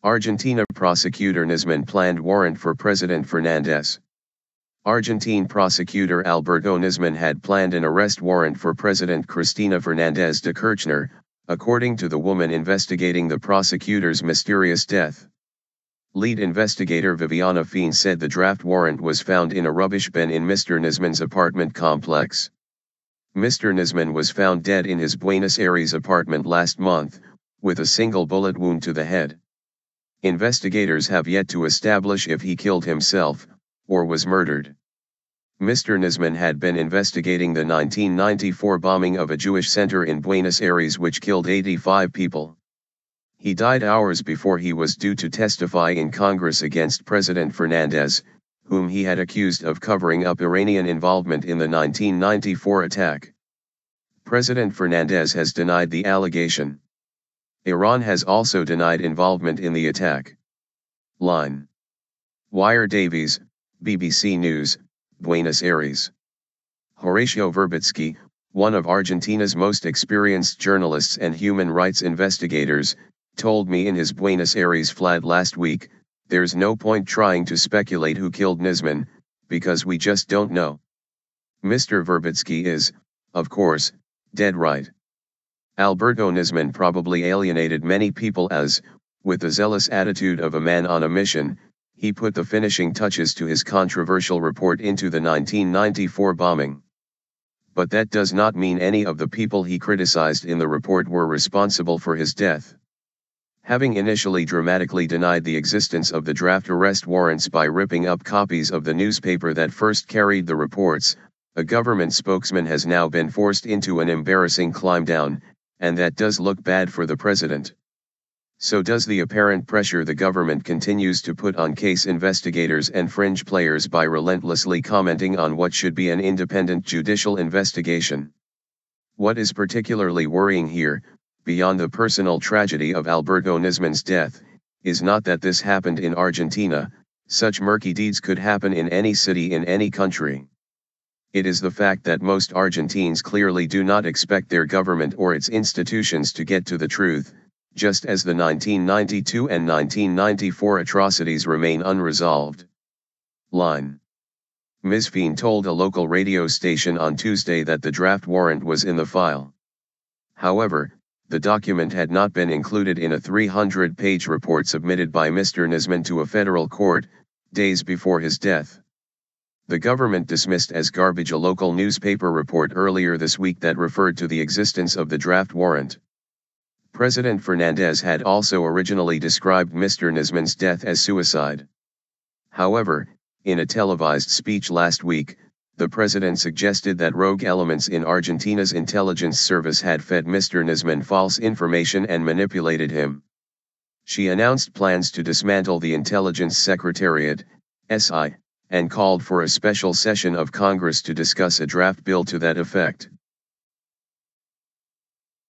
Argentina prosecutor Nisman planned warrant for President Fernandez. Argentine prosecutor Alberto Nisman had planned an arrest warrant for President Cristina Fernandez de Kirchner, according to the woman investigating the prosecutor's mysterious death. Lead investigator Viviana Fein said the draft warrant was found in a rubbish bin in Mr Nisman's apartment complex. Mr Nisman was found dead in his Buenos Aires apartment last month, with a single bullet wound to the head. Investigators have yet to establish if he killed himself, or was murdered. Mr Nisman had been investigating the 1994 bombing of a Jewish center in Buenos Aires which killed 85 people. He died hours before he was due to testify in Congress against President Fernandez, whom he had accused of covering up Iranian involvement in the 1994 attack. President Fernandez has denied the allegation. Iran has also denied involvement in the attack. Line. Wire Davies, BBC News, Buenos Aires. Horacio Verbitsky, one of Argentina's most experienced journalists and human rights investigators, told me in his Buenos Aires flat last week, "There's no point trying to speculate who killed Nisman, because we just don't know." Mr. Verbitsky is, of course, dead right. Alberto Nisman probably alienated many people as, with the zealous attitude of a man on a mission, he put the finishing touches to his controversial report into the 1994 bombing. But that does not mean any of the people he criticized in the report were responsible for his death. Having initially dramatically denied the existence of the draft arrest warrants by ripping up copies of the newspaper that first carried the reports, a government spokesman has now been forced into an embarrassing climb down, and that does look bad for the president. So does the apparent pressure the government continues to put on case investigators and fringe players by relentlessly commenting on what should be an independent judicial investigation. What is particularly worrying here, beyond the personal tragedy of Alberto Nisman's death, is not that this happened in Argentina. Such murky deeds could happen in any city in any country. It is the fact that most Argentines clearly do not expect their government or its institutions to get to the truth, just as the 1992 and 1994 atrocities remain unresolved. Line. Ms. Fein told a local radio station on Tuesday that the draft warrant was in the file. However, the document had not been included in a 300-page report submitted by Mr. Nisman to a federal court, days before his death. The government dismissed as garbage a local newspaper report earlier this week that referred to the existence of the draft warrant. President Fernandez had also originally described Mr. Nisman's death as suicide. However, in a televised speech last week, the president suggested that rogue elements in Argentina's intelligence service had fed Mr. Nisman false information and manipulated him. She announced plans to dismantle the Intelligence Secretariat, SI, and called for a special session of Congress to discuss a draft bill to that effect.